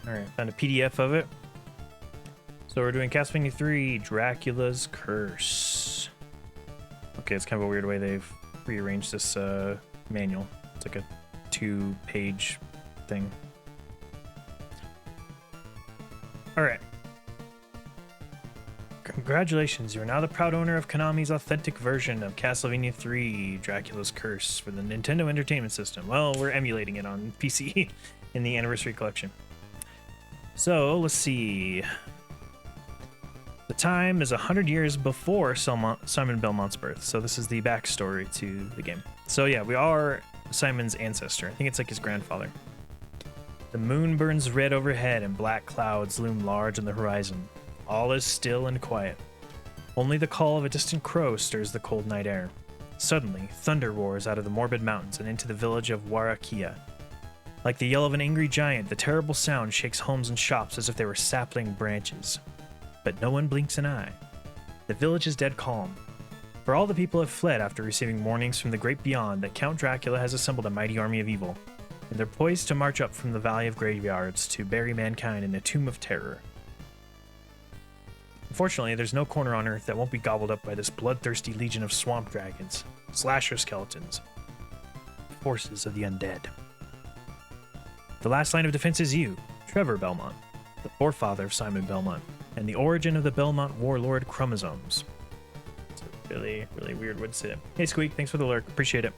All right, found a PDF of it. So we're doing Castlevania III, Dracula's Curse. Okay, it's kind of a weird way they've rearranged this manual. It's like a 2-page thing. All right. Congratulations, you are now the proud owner of Konami's authentic version of Castlevania III, Dracula's Curse for the Nintendo Entertainment System. Well, we're emulating it on PC in the Anniversary Collection. So, let's see. The time is 100 years before Simon Belmont's birth, so this is the backstory to the game. So yeah, we are Simon's ancestor. I think it's like his grandfather. The moon burns red overhead and black clouds loom large on the horizon. All is still and quiet. Only the call of a distant crow stirs the cold night air. Suddenly, thunder roars out of the morbid mountains and into the village of Warakia. Like the yell of an angry giant, the terrible sound shakes homes and shops as if they were sapling branches. But no one blinks an eye. The village is dead calm. For all the people have fled after receiving warnings from the great beyond that Count Dracula has assembled a mighty army of evil, and they're poised to march up from the Valley of Graveyards to bury mankind in a tomb of terror. Unfortunately, there's no corner on Earth that won't be gobbled up by this bloodthirsty legion of swamp dragons, slasher skeletons, forces of the undead. The last line of defense is you, Trevor Belmont, the forefather of Simon Belmont, and the origin of the Belmont warlord chromosomes. It's a really, really weird way to say it. Hey Squeak, thanks for the lurk, appreciate it.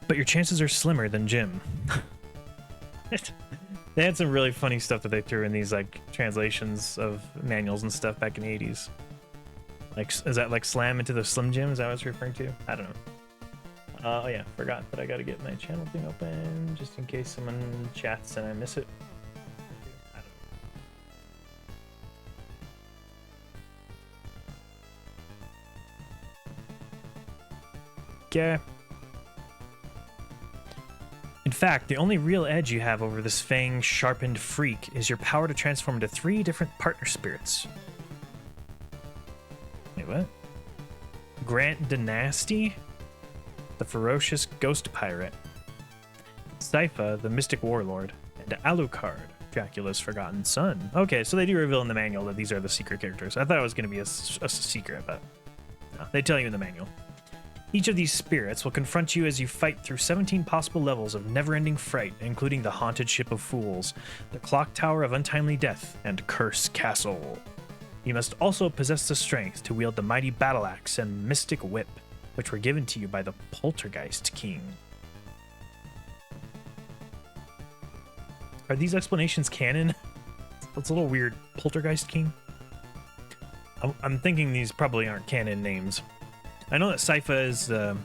But your chances are slimmer than Jim. They had some really funny stuff that they threw in these like translations of manuals and stuff back in the 80s. Like, is that like Slam into the Slim Jim? Is that what it's referring to? I don't know. Oh yeah, forgot that I gotta get my channel thing open just in case someone chats and I miss it. I don't know. Okay. In fact, the only real edge you have over this fang-sharpened freak is your power to transform into 3 different partner spirits. Wait, what? Grant Dynasty? The ferocious ghost pirate. Sypha, the mystic warlord. And Alucard, Dracula's forgotten son. Okay, so they do reveal in the manual that these are the secret characters. I thought it was going to be a secret, but no, they tell you in the manual. Each of these spirits will confront you as you fight through 17 possible levels of never-ending fright, including the Haunted Ship of Fools, the Clock Tower of Untimely Death, and Curse Castle. You must also possess the strength to wield the mighty battle axe and mystic whip, which were given to you by the Poltergeist King. Are these explanations canon? It's a little weird. Poltergeist King? I'm thinking these probably aren't canon names. I know that Sypha is Sypha,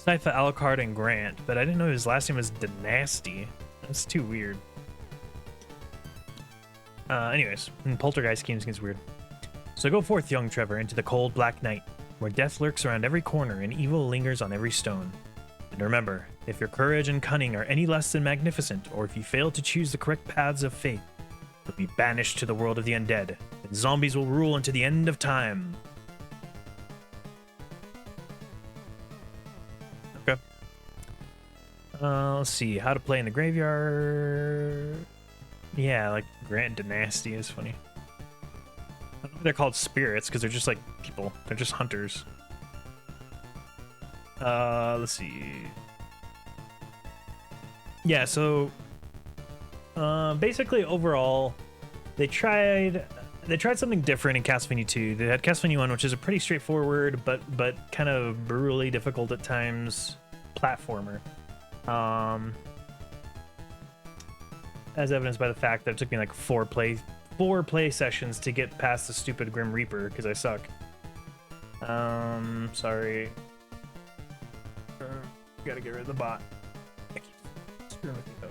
Alucard, and Grant, but I didn't know his last name was Dynasty. That's too weird. Anyways, Poltergeist King gets weird. So go forth, young Trevor, into the cold black night, where death lurks around every corner and evil lingers on every stone. And remember, if your courage and cunning are any less than magnificent, or if you fail to choose the correct paths of faith, you'll be banished to the world of the undead, and zombies will rule unto the end of time. Okay. Let's see, how to play in the graveyard. Yeah, like Grant Dynasty is funny. I don't know if they're called spirits because they're just like people. They're just hunters. Let's see. Yeah, so basically overall, they tried something different in Castlevania 2. They had Castlevania 1, which is a pretty straightforward but kind of brutally difficult at times platformer. As evidenced by the fact that it took me like four play sessions to get past the stupid Grim Reaper because I suck. Sorry. Gotta get rid of the bot. I keep screwing with you though.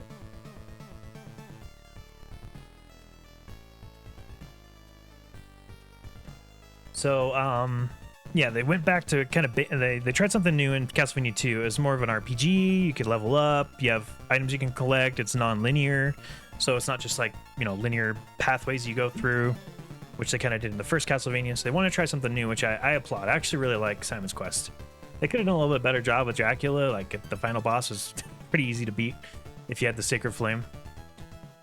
So, yeah, they went back to kind of they tried something new in Castlevania 2. It was more of an RPG. You could level up. You have items you can collect. It's non-linear, so it's not just like, you know, linear pathways you go through, which they kind of did in the first Castlevania. So they want to try something new, which I applaud. I actually really like Simon's Quest. They could have done a little bit better job with Dracula. Like the final boss was pretty easy to beat if you had the Sacred Flame.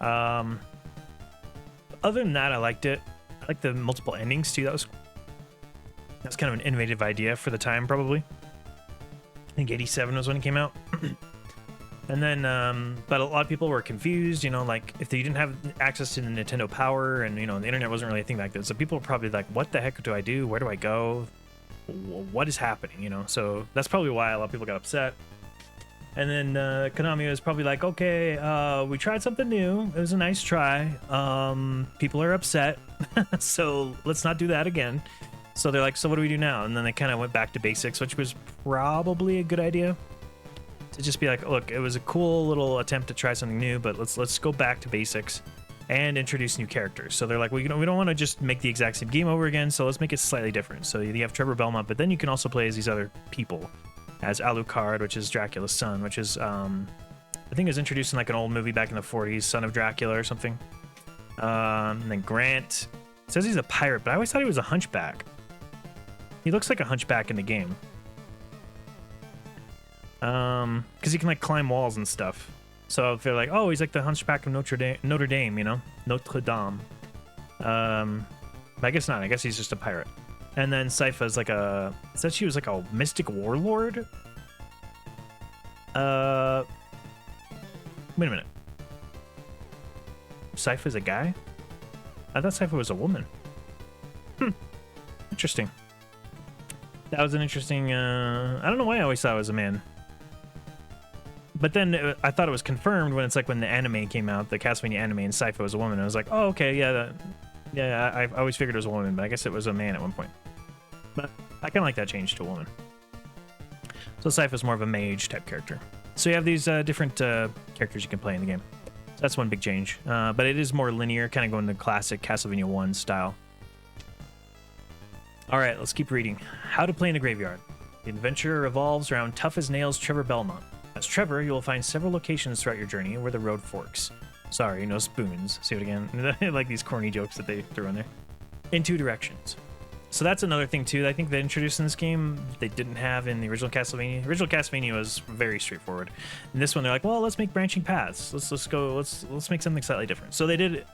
Other than that, I liked it. I like the multiple endings too. That's kind of an innovative idea for the time, probably. I think 87 was when it came out. And then, but a lot of people were confused, you know, like if they didn't have access to the Nintendo Power and, you know, the internet wasn't really a thing back then. So people were probably like, what the heck do I do? Where do I go? What is happening? You know, so that's probably why a lot of people got upset. And then Konami was probably like, okay, we tried something new. It was a nice try. People are upset. So let's not do that again. So they're like, so what do we do now? And then they kind of went back to basics, which was probably a good idea. To just be like, look, it was a cool little attempt to try something new, but let's go back to basics and introduce new characters. So they're like, we don't want to just make the exact same game over again, so let's make it slightly different. So you have Trevor Belmont, but then you can also play as these other people, as Alucard, which is Dracula's son, which is I think it was introduced in like an old movie back in the 40s, Son of Dracula or something. And then Grant, it says he's a pirate, but I always thought he was a hunchback. He looks like a hunchback in the game. Because he can like climb walls and stuff. So if they're like, oh, he's like the Hunchback of Notre Dame, you know, Notre Dame. But I guess not. I guess he's just a pirate. And then Sypha's like it said she was like a mystic warlord. Wait a minute. Sypha's a guy? I thought Sypha was a woman. Interesting. That was an interesting. I don't know why I always thought it was a man. But then I thought it was confirmed when it's like when the anime came out, the Castlevania anime, and Sypha was a woman. I was like, oh, okay, yeah, I always figured it was a woman, but I guess it was a man at one point. But I kind of like that change to a woman. So Sypha's more of a mage type character. So you have these different characters you can play in the game. So that's one big change. But it is more linear, kind of going the classic Castlevania 1 style. All right, let's keep reading. How to play in a graveyard. The adventure revolves around tough as nails Trevor Belmont. As Trevor, you will find several locations throughout your journey where the road forks. Sorry, no spoons. See it again? I like these corny jokes that they threw in there. In two directions. So that's another thing too that I think they introduced in this game they didn't have in the original Castlevania. The original Castlevania was very straightforward. In this one, they're like, well, let's make branching paths. Let's make something slightly different. So they did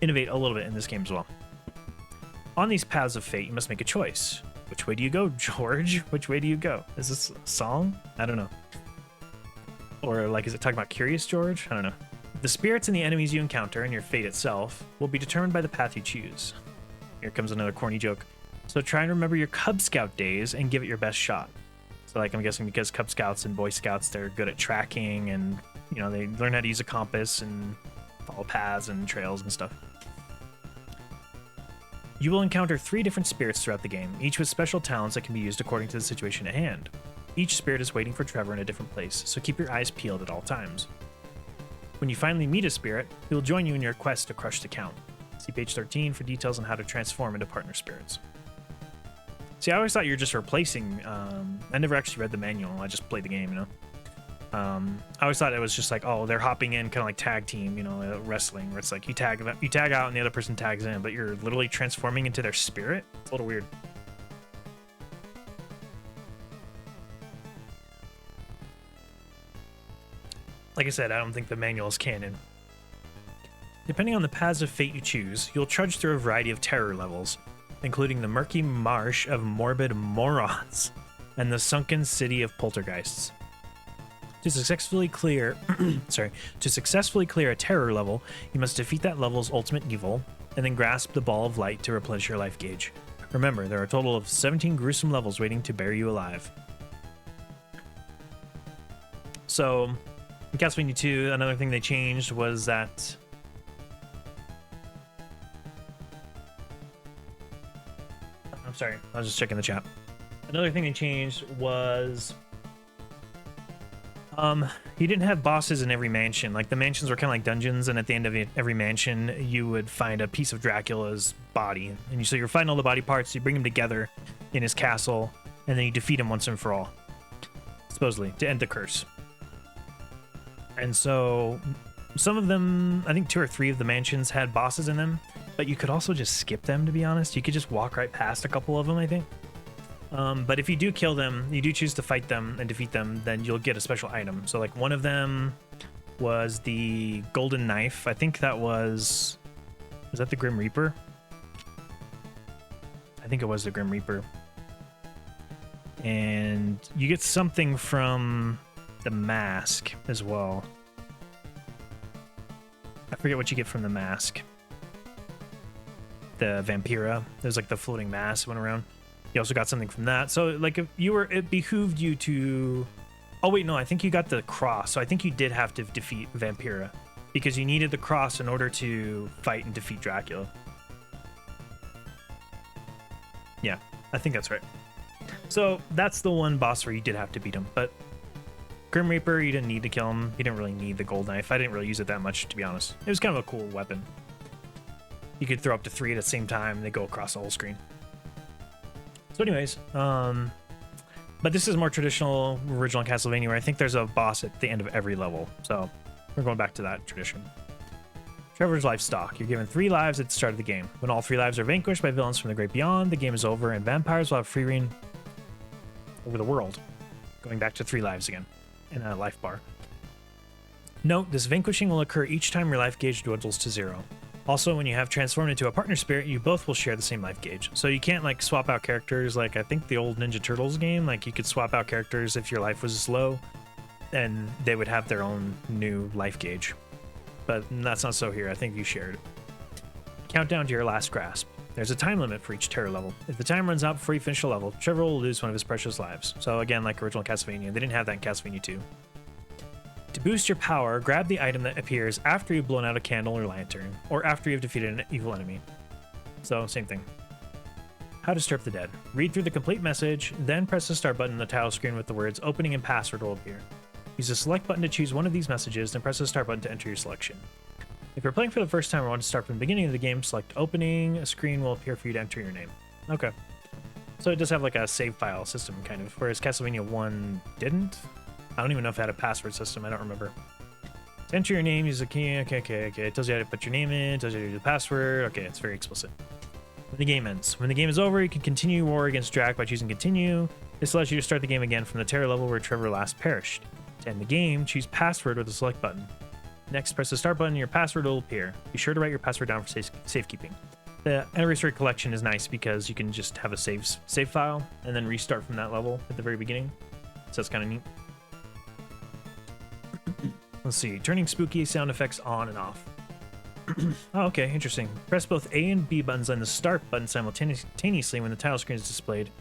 innovate a little bit in this game as well. On these paths of fate, you must make a choice. Which way do you go, George? Which way do you go? Is this a song? I don't know. Or like, is it talking about Curious George? I don't know. The spirits and the enemies you encounter and your fate itself will be determined by the path you choose. Here comes another corny joke. So try and remember your Cub Scout days and give it your best shot. So like, I'm guessing because Cub Scouts and Boy Scouts, they're good at tracking and, you know, they learn how to use a compass and follow paths and trails and stuff. You will encounter 3 different spirits throughout the game, each with special talents that can be used according to the situation at hand. Each spirit is waiting for Trevor in a different place, so keep your eyes peeled at all times. When you finally meet a spirit, he will join you in your quest to crush the Count. See page 13 for details on how to transform into partner spirits. See, I always thought you were just replacing... I never actually read the manual, I just played the game, you know? I always thought it was just like, oh, they're hopping in, kind of like tag team, you know, wrestling, where it's like you tag out and the other person tags in, but you're literally transforming into their spirit? It's a little weird. Like I said, I don't think the manual is canon. Depending on the paths of fate you choose, you'll trudge through a variety of terror levels, including the murky marsh of morbid morons and the sunken city of poltergeists. To successfully clear a terror level, you must defeat that level's ultimate evil, and then grasp the ball of light to replenish your life gauge. Remember, there are a total of 17 gruesome levels waiting to bury you alive. So, in Castlevania 2, another thing they changed was that... I'm sorry, I was just checking the chat. Another thing they changed was... you didn't have bosses in every mansion. Like, the mansions were kind of like dungeons, and at the end of every mansion, you would find a piece of Dracula's body. And so you're fighting all the body parts, you bring them together in his castle, and then you defeat him once and for all. Supposedly, to end the curse. And so, some of them, I think 2 or 3 of the mansions had bosses in them, but you could also just skip them, to be honest. You could just walk right past a couple of them, I think. But if you do kill them, you do choose to fight them and defeat them, then you'll get a special item. So like one of them was the golden knife. I think that was that the Grim Reaper? I think it was the Grim Reaper. And you get something from the mask as well. I forget what you get from the mask. The Vampira. There's like the floating mask went around. You also got something from that. So like if you were, it behooved you to, oh wait, no, I think you got the cross. So I think you did have to defeat Vampira because you needed the cross in order to fight and defeat Dracula. Yeah, I think that's right. So that's the one boss where you did have to beat him. But Grim Reaper, you didn't need to kill him. You didn't really need the gold knife. I didn't really use it that much, to be honest. It was kind of a cool weapon. You could throw up to 3 at the same time and they go across the whole screen. So anyways, but this is more traditional original Castlevania where I think there's a boss at the end of every level. So we're going back to that tradition. Trevor's life stock. You're given 3 lives at the start of the game. When all 3 lives are vanquished by villains from the great beyond, the game is over and vampires will have free reign over the world. Going back to 3 lives again and a life bar. Note, this vanquishing will occur each time your life gauge dwindles to 0. Also, when you have transformed into a partner spirit, you both will share the same life gauge. So you can't like swap out characters like I think the old Ninja Turtles game. Like you could swap out characters if your life was low and they would have their own new life gauge. But that's not so here. I think you shared. Countdown to your last grasp. There's a time limit for each terror level. If the time runs out before you finish a level, Trevor will lose one of his precious lives. So again, like original Castlevania, they didn't have that in Castlevania 2. To boost your power, grab the item that appears after you've blown out a candle or lantern, or after you've defeated an evil enemy. So, same thing. How to Disturb the Dead. Read through the complete message, then press the start button on the title screen with the words opening and password will appear. Use the select button to choose one of these messages, then press the start button to enter your selection. If you're playing for the first time or want to start from the beginning of the game, select opening, a screen will appear for you to enter your name. Okay. So it does have like a save file system, kind of, whereas Castlevania 1 didn't? I don't even know if it had a password system. I don't remember. To enter your name, use a key. Okay. It tells you how to put your name in. It tells you how to do the password. Okay, it's very explicit. When the game ends. When the game is over, you can continue war against Drac by choosing continue. This allows you to start the game again from the terror level where Trevor last perished. To end the game, choose password with the select button. Next, press the start button and your password will appear. Be sure to write your password down for safekeeping. The anniversary collection is nice because you can just have a save file and then restart from that level at the very beginning. So that's kind of neat. Let's see, turning spooky sound effects on and off. Oh, okay, interesting. Press both A and B buttons on the start button simultaneously when the title screen is displayed,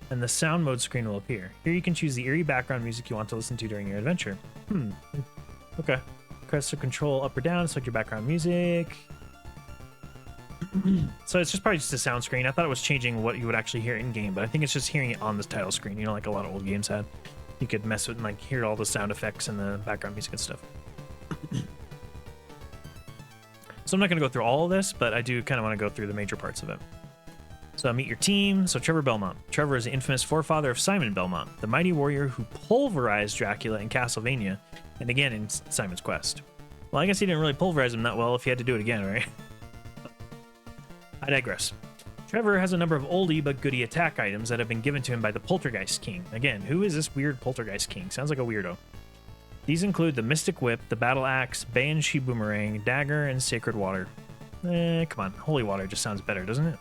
and the sound mode screen will appear. Here you can choose the eerie background music you want to listen to during your adventure. Okay. Press the control up or down to select your background music. So it's just probably just a sound screen. I thought it was changing what you would actually hear in game, but I think it's just hearing it on the title screen, you know, like a lot of old games had. You could mess with and like hear all the sound effects and the background music and stuff. So I'm not going to go through all of this, but I do kind of want to go through the major parts of it. So meet your team. So Trevor Belmont. Trevor is the infamous forefather of Simon Belmont, the mighty warrior who pulverized Dracula in Castlevania, and again in Simon's Quest. Well, I guess he didn't really pulverize him that well if he had to do it again, right? I digress. Trevor has a number of oldie but goodie attack items that have been given to him by the Poltergeist King. Again, who is this weird Poltergeist King? Sounds like a weirdo. These include the Mystic Whip, the Battle Axe, Banshee Boomerang, Dagger, and Sacred Water. Come on, Holy Water just sounds better, doesn't it?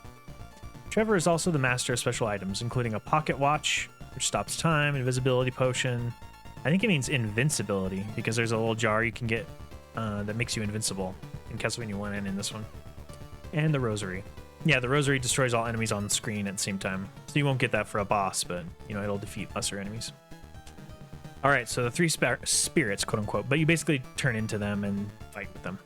Trevor is also the master of special items, including a pocket watch, which stops time, invisibility potion. I think it means invincibility, because there's a little jar you can get that makes you invincible in Castlevania 1 and in this one. And the Rosary. Yeah, the Rosary destroys all enemies on the screen at the same time. So you won't get that for a boss, but, you know, it'll defeat lesser enemies. All right, so the 3 spirits, quote unquote, but you basically turn into them and fight with them.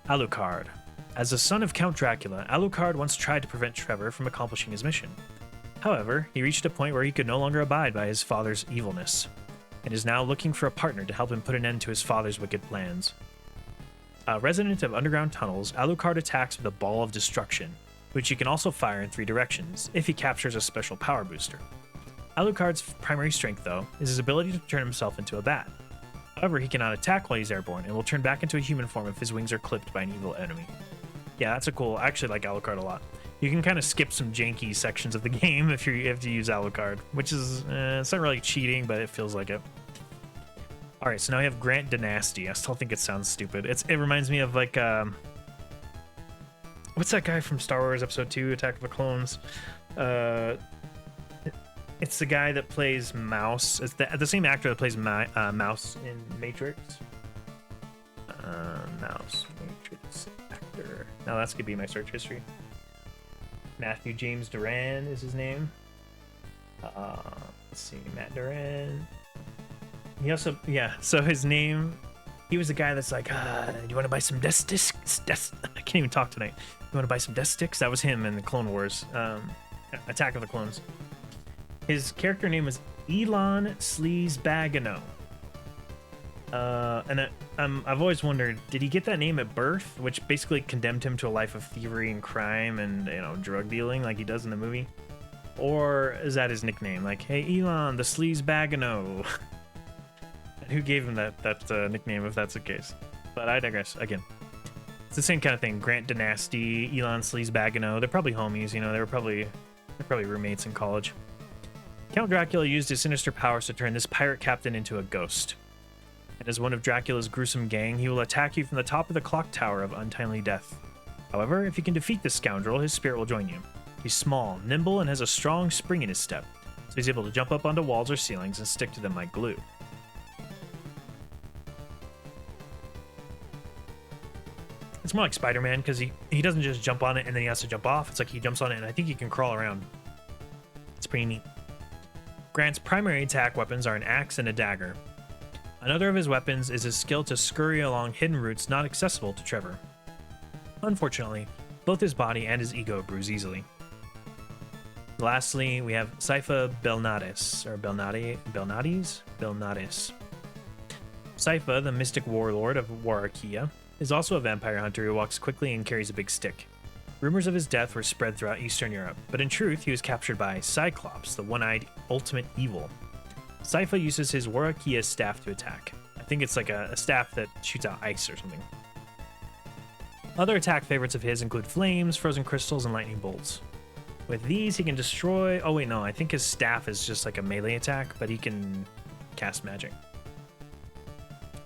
Alucard. As the son of Count Dracula, Alucard once tried to prevent Trevor from accomplishing his mission. However, he reached a point where he could no longer abide by his father's evilness, and is now looking for a partner to help him put an end to his father's wicked plans. A resident of underground tunnels, Alucard attacks with a ball of destruction, which he can also fire in 3 directions, if he captures a special power booster. Alucard's primary strength, though, is his ability to turn himself into a bat. However, he cannot attack while he's airborne, and will turn back into a human form if his wings are clipped by an evil enemy. Yeah, that's a cool... I actually like Alucard a lot. You can kind of skip some janky sections of the game if you have to use Alucard, which is it's not really cheating, but it feels like it. All right, so now we have Grant Dynasty. I still think it sounds stupid. It reminds me of like what's that guy from Star Wars Episode 2, Attack of the Clones? It's the guy that plays Mouse. It's the same actor that plays Mouse in Matrix. Mouse, Matrix actor. Now that's gonna be my search history. Matthew James Duran is his name. Let's see, Matt Duran. He also, yeah, so his name, he was the guy that's like, do you want to buy some desk sticks? I can't even talk tonight. You want to buy some desk sticks? That was him in the Clone Wars, Attack of the Clones. His character name was Elon Sleazebagano. I've always wondered, did he get that name at birth, which basically condemned him to a life of thievery and crime and, you know, drug dealing like he does in the movie? Or is that his nickname? Like, hey, Elon, the Sleazebagano. Who gave him that nickname if that's the case? But I digress. Again, it's the same kind of thing. Grant Dynasty, Elon Sleazebagano. They're probably homies, you know. They're probably roommates in college. Count Dracula used his sinister powers to turn this pirate captain into a ghost. And as one of Dracula's gruesome gang, he will attack you from the top of the clock tower of untimely death. However, if you can defeat this scoundrel, his spirit will join you. He's small, nimble, and has a strong spring in his step, so he's able to jump up onto walls or ceilings and stick to them like glue. It's more like Spider-Man, because he doesn't just jump on it and then he has to jump off. It's like he jumps on it and I think he can crawl around. It's pretty neat. Grant's primary attack weapons are an axe and a dagger. Another of his weapons is his skill to scurry along hidden routes not accessible to Trevor. Unfortunately, both his body and his ego bruise easily. Lastly, we have Sypha Belnades, or Belnades? Sypha, the mystic warlord of Warakia, is also a vampire hunter who walks quickly and carries a big stick. Rumors of his death were spread throughout Eastern Europe, but in truth, he was captured by Cyclops, the one-eyed ultimate evil. Sypha uses his Warakia staff to attack. I think it's like a staff that shoots out ice or something. Other attack favorites of his include flames, frozen crystals, and lightning bolts. With these, he can destroy... Oh wait, no, I think his staff is just like a melee attack, but he can cast magic.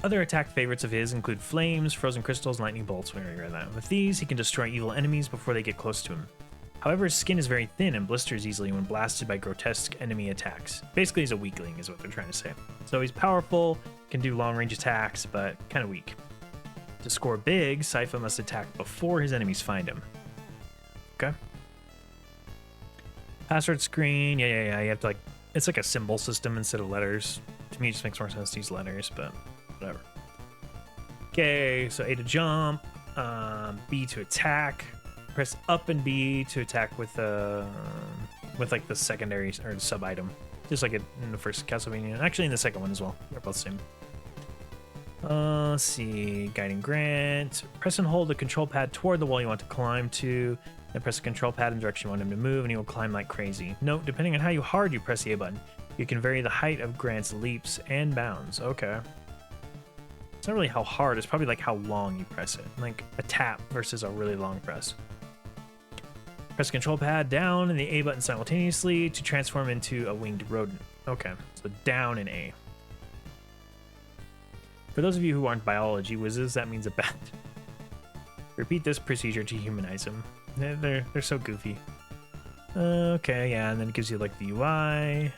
Other attack favorites of his include flames, frozen crystals, and lightning bolts. We already read that. With these, he can destroy evil enemies before they get close to him. However, his skin is very thin and blisters easily when blasted by grotesque enemy attacks. Basically, he's a weakling, is what they're trying to say. So he's powerful, can do long-range attacks, but kind of weak. To score big, Sypha must attack before his enemies find him. Okay. Password screen. Yeah. You have to, like, it's like a symbol system instead of letters. To me, it just makes more sense to use letters, but whatever. Okay, so A to jump, B to attack. Press up and B to attack with like the secondary or sub item, just like it in the first Castlevania. Actually, in the second one as well. They're both the same. Let's see, guiding Grant. Press and hold the control pad toward the wall you want to climb to. Then press the control pad in the direction you want him to move, and he will climb like crazy. Note, depending on how hard you press the A button, you can vary the height of Grant's leaps and bounds. Okay. It's not really how hard, it's probably like how long you press it. Like a tap versus a really long press. Press the control pad down and the A button simultaneously to transform into a winged rodent. Okay, so down and A. For those of you who aren't biology whizzes, that means a bat. Repeat this procedure to humanize him. They're so goofy. Okay, yeah, and then it gives you like the UI.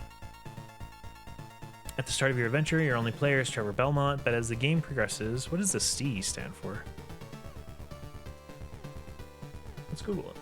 At the start of your adventure, your only player is Trevor Belmont, but as the game progresses, what does the C stand for? Let's Google it.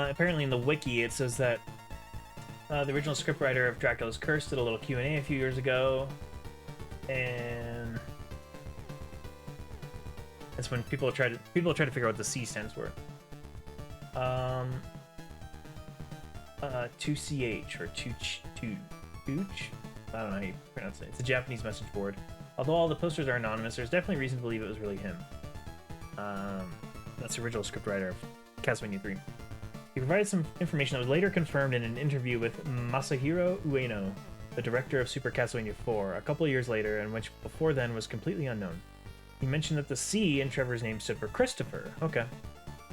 Apparently in the wiki it says that the original scriptwriter of Dracula's Curse did a little Q&A a few years ago, And that's when people try to figure out what the C stands for. 2CH or Tooch. I don't know how you pronounce it. It's a Japanese message board. Although all the posters are anonymous, there's definitely reason to believe it was really him. That's the original scriptwriter of Castlevania III. He provided some information that was later confirmed in an interview with Masahiro Ueno, the director of Super Castlevania IV, a couple of years later, and which before then was completely unknown. He mentioned that the C in Trevor's name stood for Christopher. Okay.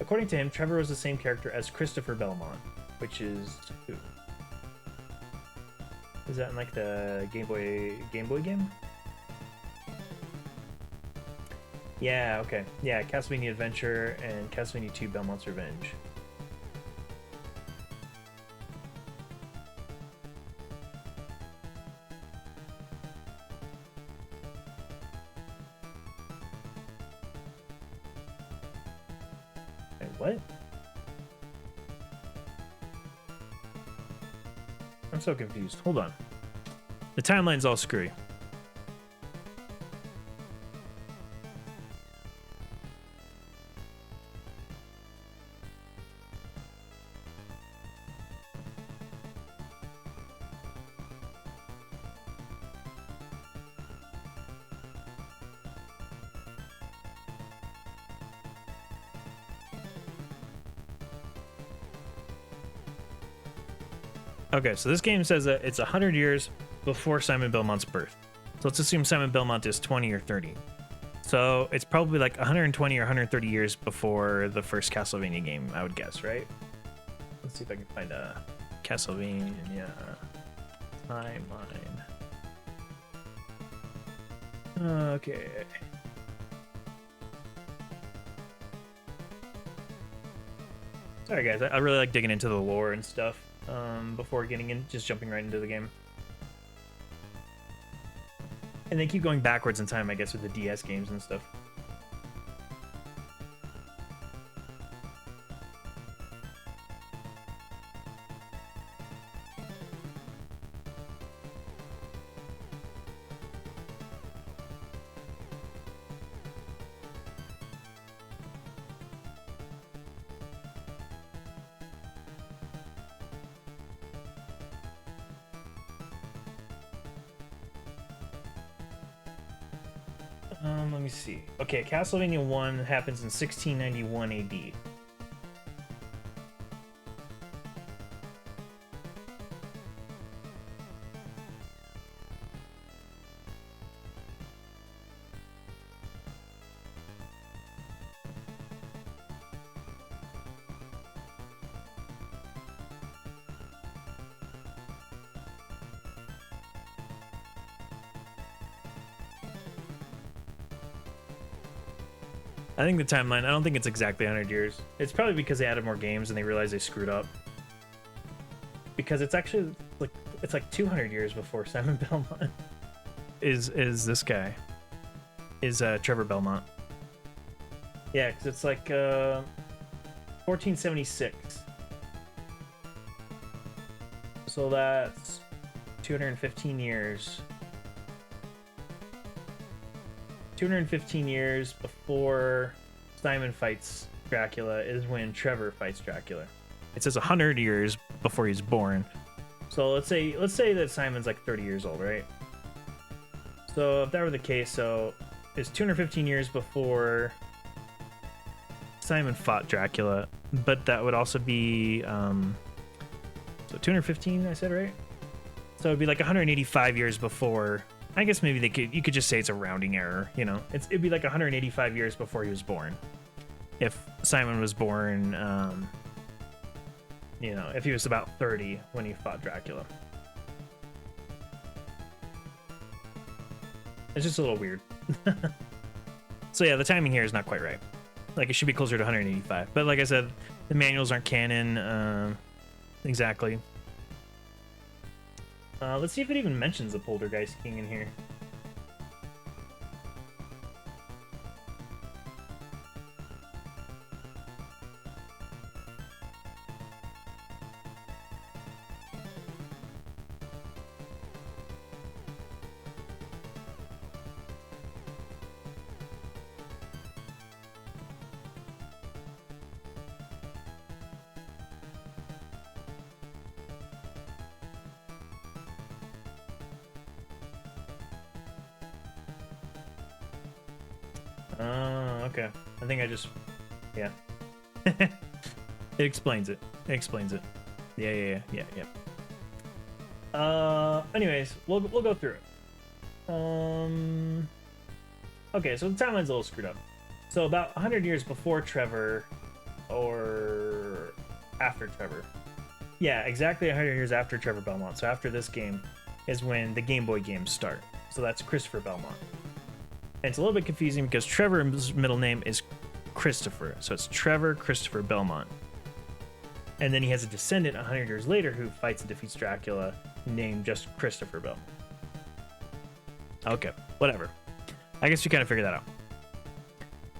According to him, Trevor was the same character as Christopher Belmont, which is who? Is that in like the Game Boy game? Yeah, okay. Yeah, Castlevania Adventure and Castlevania II Belmont's Revenge. Wait, what? I'm so confused. Hold on. The timeline's all screwy. Okay, so this game says that it's 100 years before Simon Belmont's birth. So let's assume Simon Belmont is 20 or 30. So it's probably like 120 or 130 years before the first Castlevania game, I would guess, right? Let's see if I can find a Castlevania timeline. Okay. Sorry guys, I really like digging into the lore and stuff before just jumping right into the game. And they keep going backwards in time, I guess, with the DS games and stuff. Let me see. Okay, Castlevania 1 happens in 1691 AD. I think the timeline, I don't think it's exactly 100 years. It's probably because they added more games and they realized they screwed up. Because it's actually like, it's like 200 years before Simon Belmont is this guy. Is Trevor Belmont. Yeah, because it's like 1476. So that's 215 years. 215 years before Simon fights Dracula is when Trevor fights Dracula. It says 100 years before he's born. So let's say that Simon's like 30 years old, right? So if that were the case, so it's 215 years before Simon fought Dracula, but that would also be so 215, I said, right? So it'd be like 185 years before. I guess maybe you could just say it's a rounding error, you know. It'd be like 185 years before he was born. If Simon was born, you know, if he was about 30 when he fought Dracula. It's just a little weird. So yeah, the timing here is not quite right. Like, it should be closer to 185. But like I said, the manuals aren't canon exactly. Let's see if it even mentions the Poltergeist King in here. Okay. I think I just, yeah. It explains it. It explains it. Yeah. Anyways, we'll go through it. Okay, so the timeline's a little screwed up. So about 100 years before Trevor, or after Trevor. Yeah, exactly 100 years after Trevor Belmont. So after this game is when the Game Boy games start. So that's Christopher Belmont. And it's a little bit confusing because Trevor's middle name is Christopher. So it's Trevor Christopher Belmont. And then he has a descendant 100 years later who fights and defeats Dracula named just Christopher Belmont. Okay, whatever. I guess you kind of figured that out.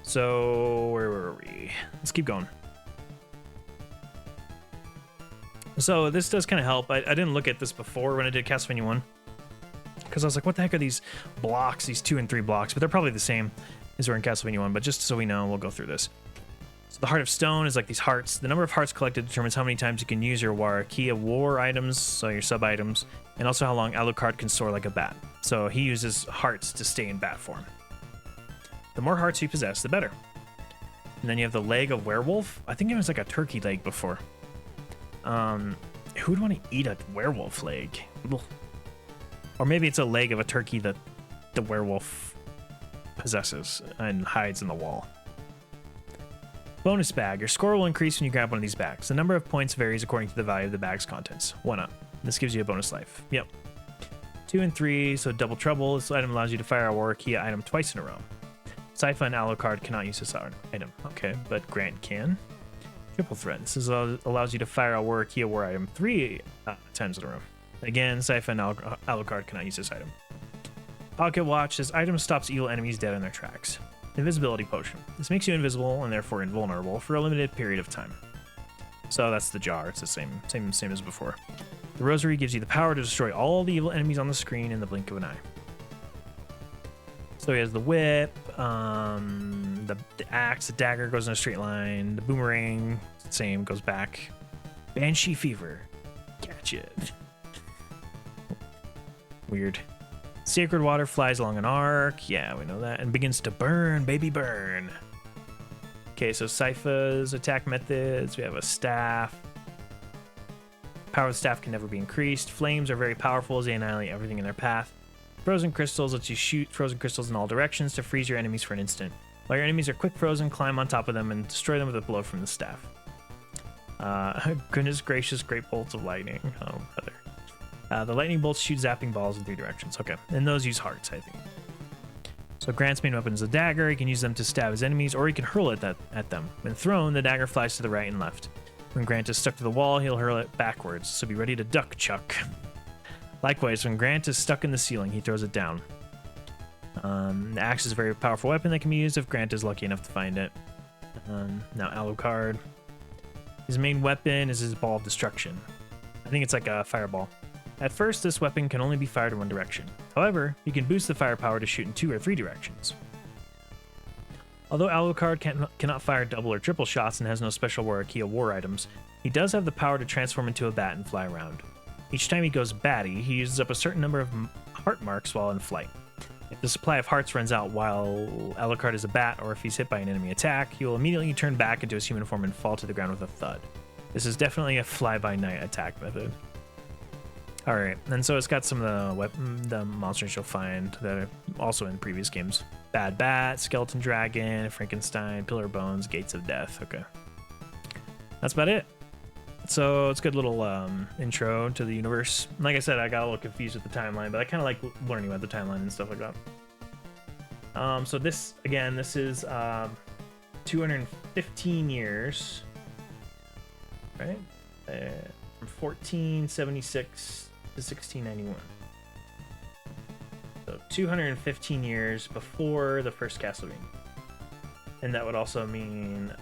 So where were we? Let's keep going. So this does kind of help. I didn't look at this before when I did Castlevania 1. Because I was like, what the heck are these blocks, these 2 and 3 blocks? But they're probably the same as we're in Castlevania 1. But just so we know, we'll go through this. So the Heart of Stone is like these hearts. The number of hearts collected determines how many times you can use your Warakia war items, so your sub-items, and also how long Alucard can soar like a bat. So he uses hearts to stay in bat form. The more hearts you possess, the better. And then you have the leg of werewolf. I think it was like a turkey leg before. Who'd want to eat a werewolf leg? Ugh. Or maybe it's a leg of a turkey that the werewolf possesses and hides in the wall. Bonus bag. Your score will increase when you grab one of these bags. The number of points varies according to the value of the bag's contents. 1 up. This gives you a bonus life. Yep. 2 and 3, so double trouble. This item allows you to fire a Warakia item twice in a row. Sypha and Alucard cannot use this item. Okay, but Grant can. Triple threat. This allows you to fire a Warakia war item 3 times in a row. Again, Sypha and Alucard cannot use this item. Pocket watch. This item stops evil enemies dead in their tracks. Invisibility potion. This makes you invisible and therefore invulnerable for a limited period of time. So that's the jar. It's the same as before. The rosary gives you the power to destroy all the evil enemies on the screen in the blink of an eye. So he has the whip, the axe, the dagger goes in a straight line, the boomerang, same, goes back. Banshee fever. Catch it. Weird. Sacred water flies along an arc. Yeah, we know that. And begins to burn, baby, burn. Okay, so Sypha's attack methods. We have a staff. Power of the staff can never be increased. Flames are very powerful as they annihilate everything in their path. Frozen crystals lets you shoot frozen crystals in all directions to freeze your enemies for an instant. While your enemies are quick frozen, climb on top of them and destroy them with a blow from the staff. Goodness gracious, great bolts of lightning. Oh, brother. The lightning bolts shoot zapping balls in 3 directions. Okay, and those use hearts, I think. So Grant's main weapon is a dagger. He can use them to stab his enemies, or he can hurl it at them. When thrown, the dagger flies to the right and left. When Grant is stuck to the wall, he'll hurl it backwards, so be ready to duck, Chuck. Likewise, when Grant is stuck in the ceiling, he throws it down. The axe is a very powerful weapon that can be used if Grant is lucky enough to find it. Now Alucard. His main weapon is his ball of destruction. I think it's like a fireball. At first, this weapon can only be fired in one direction. However, you can boost the firepower to shoot in 2 or 3 directions. Although Alucard cannot fire double or triple shots and has no special Warakia war items, he does have the power to transform into a bat and fly around. Each time he goes batty, he uses up a certain number of heart marks while in flight. If the supply of hearts runs out while Alucard is a bat, or if he's hit by an enemy attack, he will immediately turn back into his human form and fall to the ground with a thud. This is definitely a fly-by-night attack method. Alright, and so it's got some of the monsters you'll find that are also in previous games. Bad Bat, Skeleton Dragon, Frankenstein, Pillar Bones, Gates of Death. Okay. That's about it. So it's a good little intro to the universe. Like I said, I got a little confused with the timeline, but I kind of like learning about the timeline and stuff like that. So this, again, this is 215 years, right? From 1476 to 1691. So 215 years before the first Castlevania. And that would also mean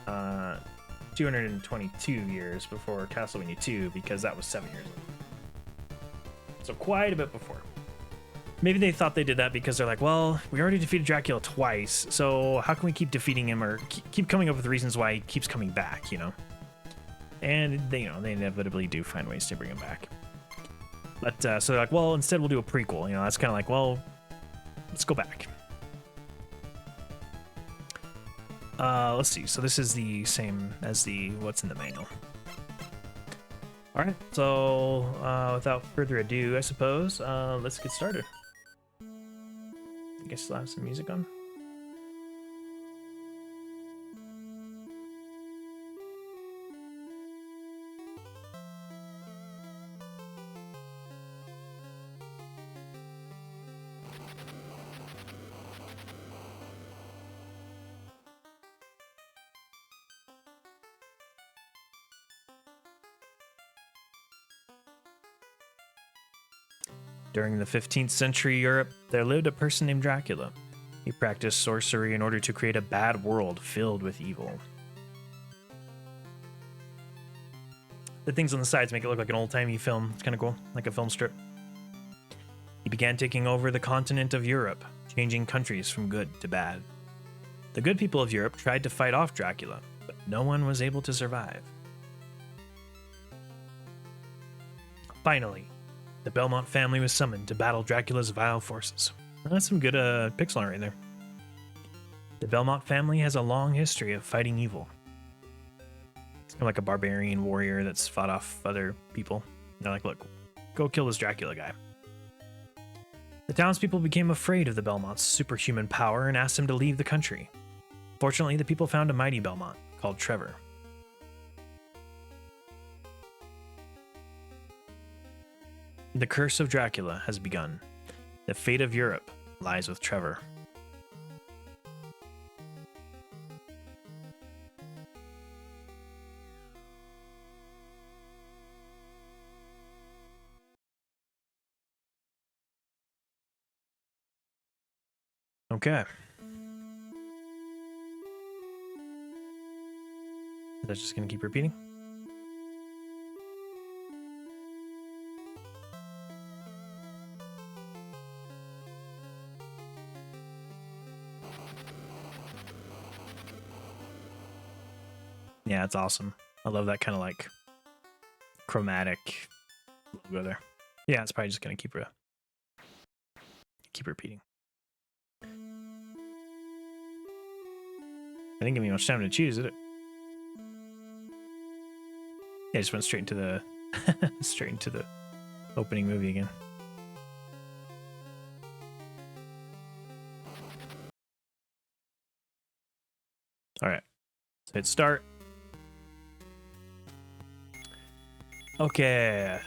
222 years before Castlevania 2, because that was 7 years ago. So quite a bit before. Maybe they thought they did that because they're like, well, we already defeated Dracula twice, so how can we keep defeating him or keep coming up with reasons why he keeps coming back, you know? And they, they inevitably do find ways to bring him back. But so they're like, well, instead we'll do a prequel. That's kind of like, well, let's go back. Let's see. So this is the same as the what's in the manual. All right. So without further ado, I suppose let's get started. I guess I'll have some music on. During the 15th century Europe, there lived a person named Dracula. He practiced sorcery in order to create a bad world filled with evil. The things on the sides make it look like an old-timey film. It's kind of cool, like a film strip. He began taking over the continent of Europe, changing countries from good to bad. The good people of Europe tried to fight off Dracula, but no one was able to survive. Finally, the Belmont family was summoned to battle Dracula's vile forces. That's some good pixel art right there. The Belmont family has a long history of fighting evil. It's kind of like a barbarian warrior that's fought off other people. They're like, look, go kill this Dracula guy. The townspeople became afraid of the Belmont's superhuman power and asked him to leave the country. Fortunately, the people found a mighty Belmont called Trevor. The curse of Dracula has begun. The fate of Europe lies with Trevor. Okay. Is that just going to keep repeating? Yeah, it's awesome. I love that kind of like chromatic logo there. Yeah, it's probably just gonna keep repeating. I didn't give me much time to choose, did it? Yeah, I just went straight into the straight into the opening movie again. All right, so hit start. Okay.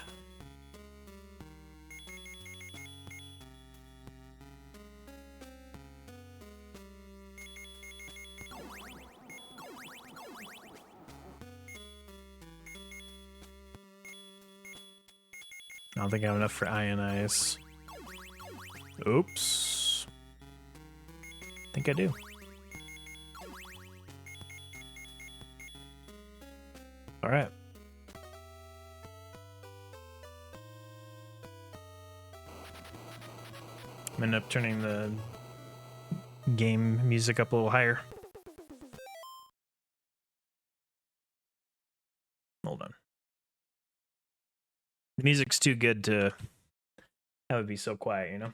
I don't think I have enough for ionize. Oops. I think I do. All right. I'm gonna end up turning the game music up a little higher. Hold on. The music's too good to have it be so quiet, you know?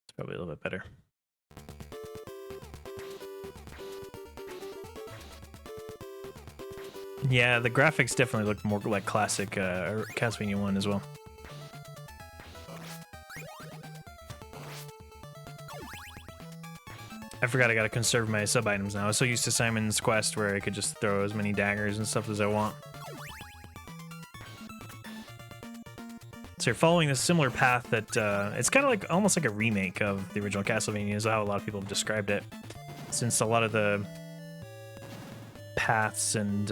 It's probably a little bit better. Yeah, the graphics definitely look more like classic Castlevania 1 as well. I forgot I gotta conserve my sub-items now. I was so used to Simon's Quest where I could just throw as many daggers and stuff as I want. So you're following a similar path that it's kind of like almost like a remake of the original Castlevania is how a lot of people have described it, since a lot of the paths and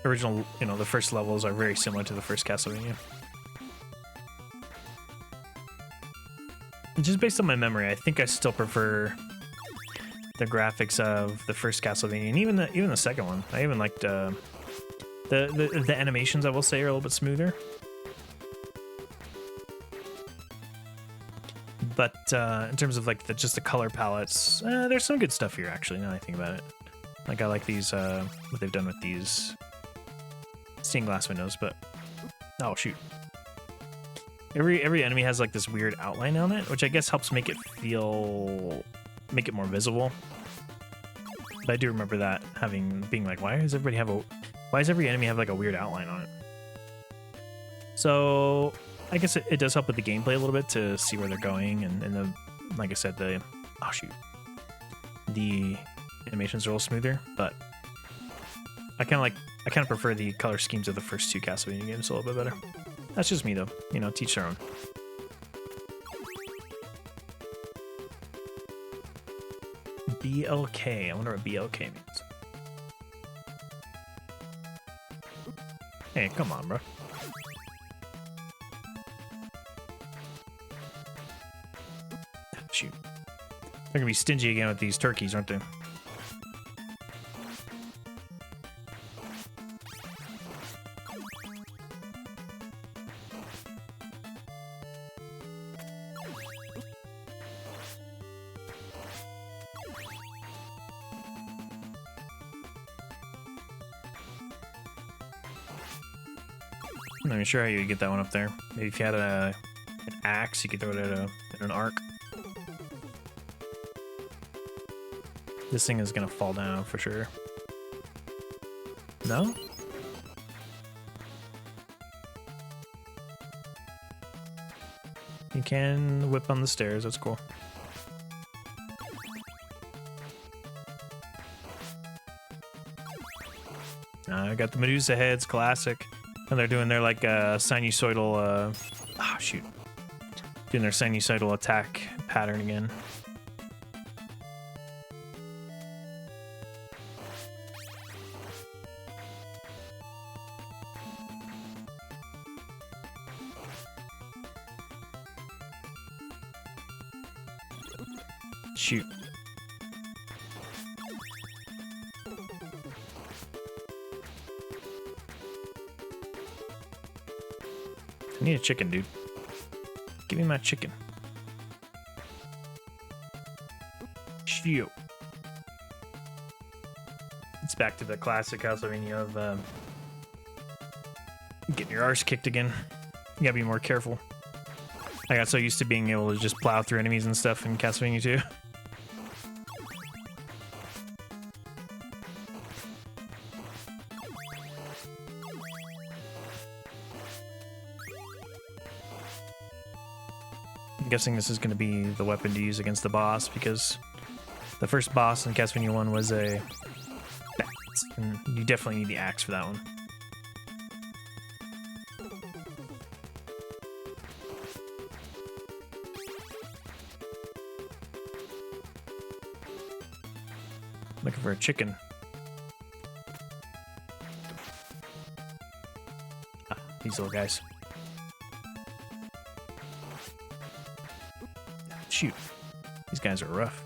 original, you know, the first levels are very similar to the first Castlevania. Just based on my memory, I think I still prefer the graphics of the first Castlevania, and even the second one. I even liked the animations. I will say are a little bit smoother. But in terms of like just the color palettes, there's some good stuff here actually. Now that I think about it, like I like these what they've done with these stained glass windows. But oh shoot, every enemy has like this weird outline on it, which I guess helps make it feel make it more visible. But I do remember that being like, why does every enemy have like a weird outline on it? So I guess it does help with the gameplay a little bit to see where they're going, and the, like I said, the the animations are a little smoother, but I kind of prefer the color schemes of the first two Castlevania games a little bit better. That's just me though, you know, teach their own. BLK, I wonder what BLK means. Hey, come on, bro. Shoot. They're gonna be stingy again with these turkeys, aren't they? I'm not even sure how you would get that one up there. Maybe if you had an axe, you could throw it at an arc. This thing is gonna fall down for sure. No? You can whip on the stairs, that's cool. I got the Medusa heads, classic. And they're doing their like sinusoidal doing their sinusoidal attack pattern again. Shoot. I need a chicken, dude. Give me my chicken. Shoot. It's back to the classic Castlevania of getting your arse kicked again. You gotta be more careful. I got so used to being able to just plow through enemies and stuff in Castlevania 2. I'm guessing this is going to be the weapon to use against the boss, because the first boss in Castlevania 1 was a bat, and you definitely need the axe for that one. Looking for a chicken. Ah, these little guys. Shoot. These guys are rough.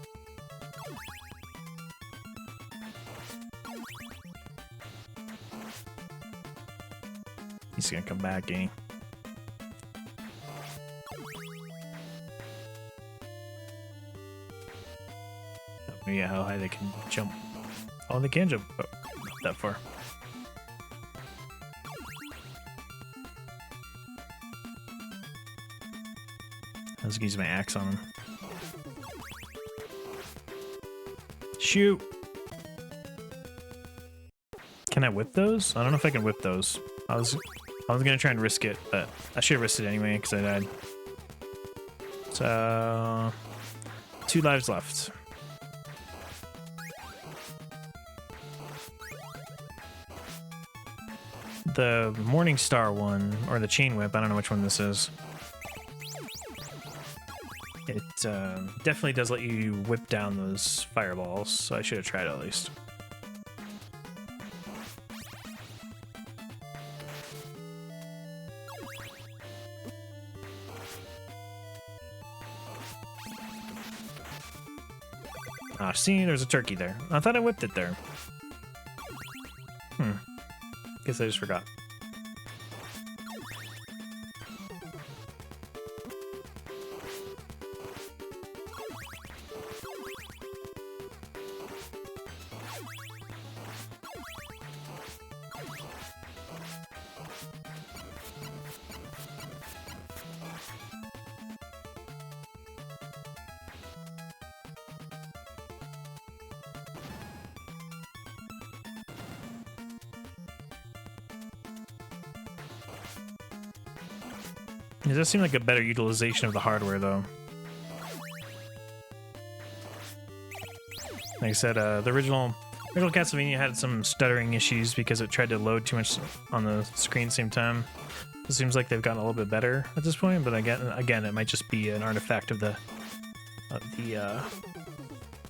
He's gonna come back, ain't he? Oh, yeah, how high they can jump. Oh, they can jump. Oh, not that far. I was gonna use my axe on him. Shoot! Can I whip those? I don't know if I can whip those. I was gonna try and risk it, but I should have risked it anyway because I died. So 2 lives left. The Morning Star one, or the Chain Whip, I don't know which one this is. It definitely does let you whip down those fireballs, so I should have tried it at least. Ah, see, there's a turkey there. I thought I whipped it there. Guess I just forgot. It does seem like a better utilization of the hardware, though. Like I said, the original Castlevania had some stuttering issues because it tried to load too much on the screen at the same time. It seems like they've gotten a little bit better at this point, but again, it might just be an artifact of the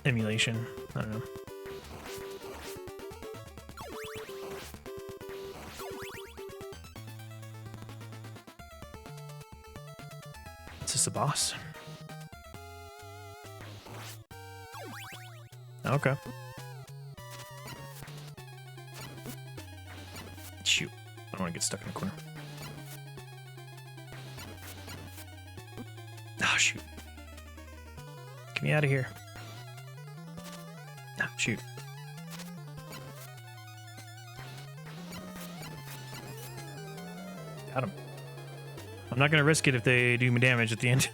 emulation. I don't know. Is this the boss? Okay. Shoot. I don't want to get stuck in the corner. Oh, shoot. Get me out of here. Oh, shoot. Got him. I'm not going to risk it if they do me damage at the end.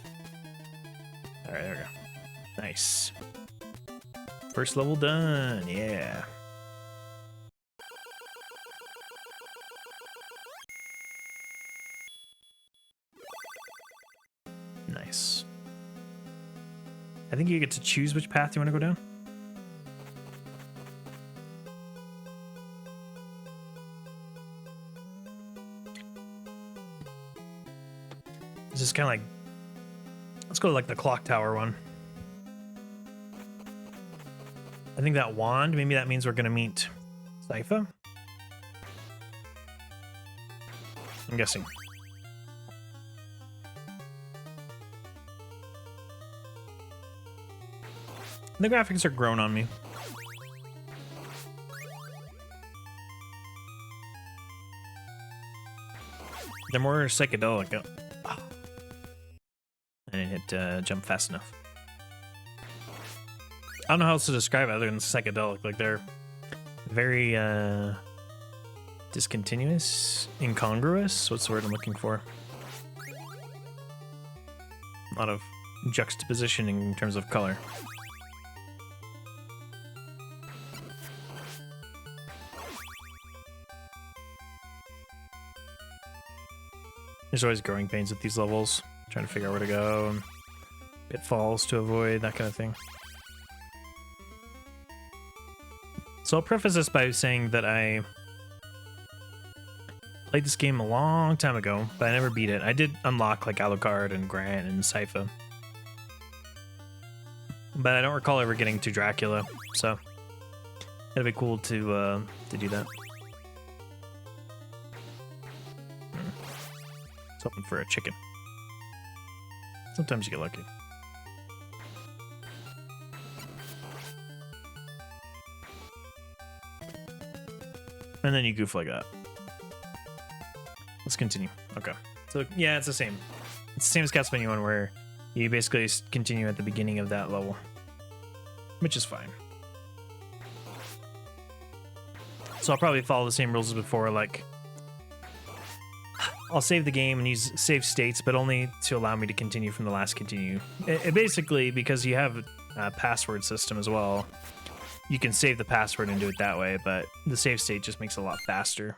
Alright, there we go. Nice. First level done. Yeah. Nice. I think you get to choose which path you want to go down. This is kind of like, let's go to like the clock tower one. I think that wand, maybe that means we're going to meet Sypha. I'm guessing. The graphics are grown on me. They're more psychedelic. Oh. I didn't hit jump fast enough. I don't know how else to describe it other than psychedelic. Like, they're very discontinuous, incongruous. What's the word I'm looking for? A lot of juxtaposition in terms of color. There's always growing pains with these levels. Trying to figure out where to go, and pitfalls to avoid, that kind of thing. So I'll preface this by saying that I played this game a long time ago, but I never beat it. I did unlock like Alucard and Grant and Sypha, but I don't recall ever getting to Dracula. So it'd be cool to do that. It's hoping for a chicken. Sometimes you get lucky. And then you goof like that. Let's continue. Okay. So, yeah, it's the same. It's the same as Castlevania 1, where you basically continue at the beginning of that level. Which is fine. So I'll probably follow the same rules as before, like, I'll save the game and use save states, but only to allow me to continue from the last continue. It basically, because you have a password system as well, you can save the password and do it that way, but the save state just makes it a lot faster.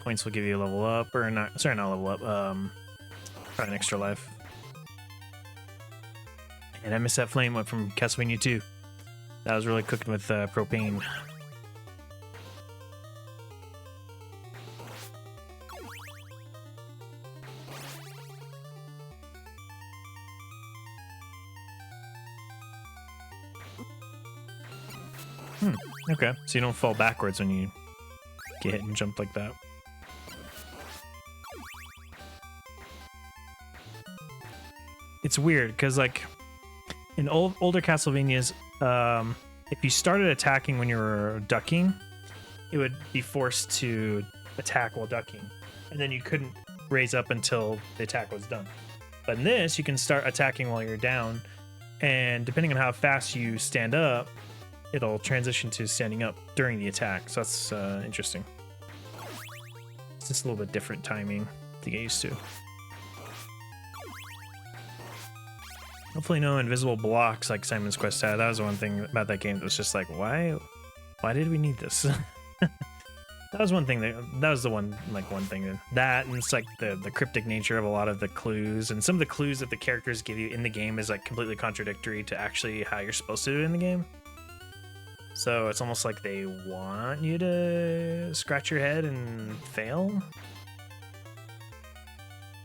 Points will give you a level up, or not, sorry, not level up, probably an extra life. And I missed that flame one from Castlevania 2. That was really cooking with propane. Okay, so you don't fall backwards when you get hit and jump like that. It's weird because, like, in older Castlevanias, if you started attacking when you were ducking, it would be forced to attack while ducking, and then you couldn't raise up until the attack was done. But in this, you can start attacking while you're down, and depending on how fast you stand up, it'll transition to standing up during the attack. So that's interesting. It's just a little bit different timing to get used to. Hopefully no invisible blocks like Simon's Quest had. That was the one thing about that game that was just like, why did we need this? That was one thing that was the one thing that and it's like the cryptic nature of a lot of the clues, and some of the clues that the characters give you in the game is like completely contradictory to actually how you're supposed to do it in the game. So it's almost like they want you to scratch your head and fail.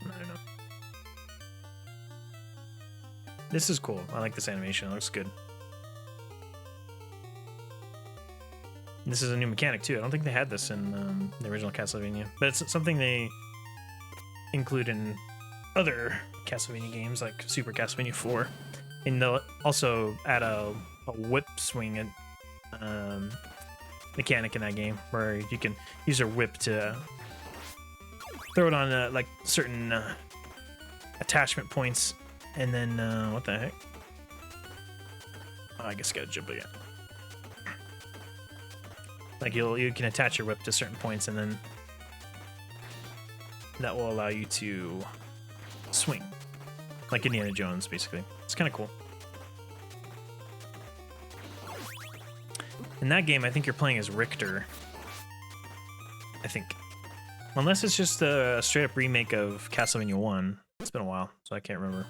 I don't know. This is cool. I like this animation. It looks good. This is a new mechanic too. I don't think they had this in the original Castlevania, but it's something they include in other Castlevania games like Super Castlevania IV. And they'll also add a whip swing mechanic in that game where you can use your whip to throw it on like certain attachment points, and then what the heck? Oh, I guess I gotta jump again. Like you can attach your whip to certain points, and then that will allow you to swing, like Indiana Jones, basically. It's kind of cool. In that game, I think you're playing as Richter. I think, unless it's just a straight up remake of Castlevania 1. It's been a while, so I can't remember.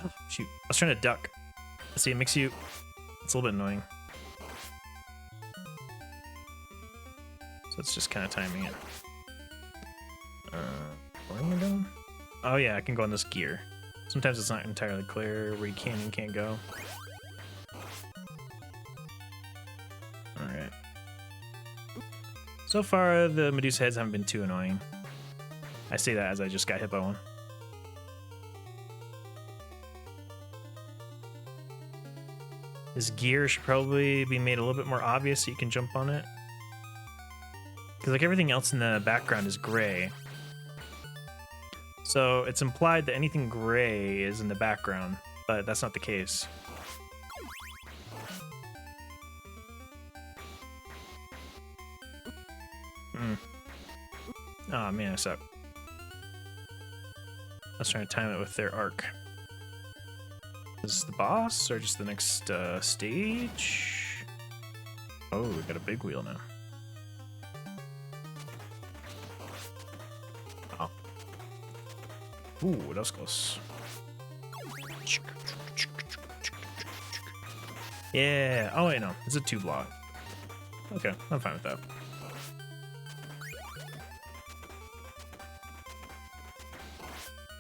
Oh, shoot, I was trying to duck. See, it makes you. It's a little bit annoying. So it's just kind of timing it. Where am I going? Oh yeah, I can go on this gear. Sometimes it's not entirely clear where you can and can't go. Alright. So far, the Medusa heads haven't been too annoying. I say that as I just got hit by one. This gear should probably be made a little bit more obvious so you can jump on it. Because like everything else in the background is gray. So it's implied that anything gray is in the background, but that's not the case. Oh man, I suck. I was trying to time it with their arc. Is this the boss or just the next stage? Oh, we got a big wheel now. Oh. Ooh, that was close. Yeah. Oh wait, no, it's a 2 block. Okay, I'm fine with that.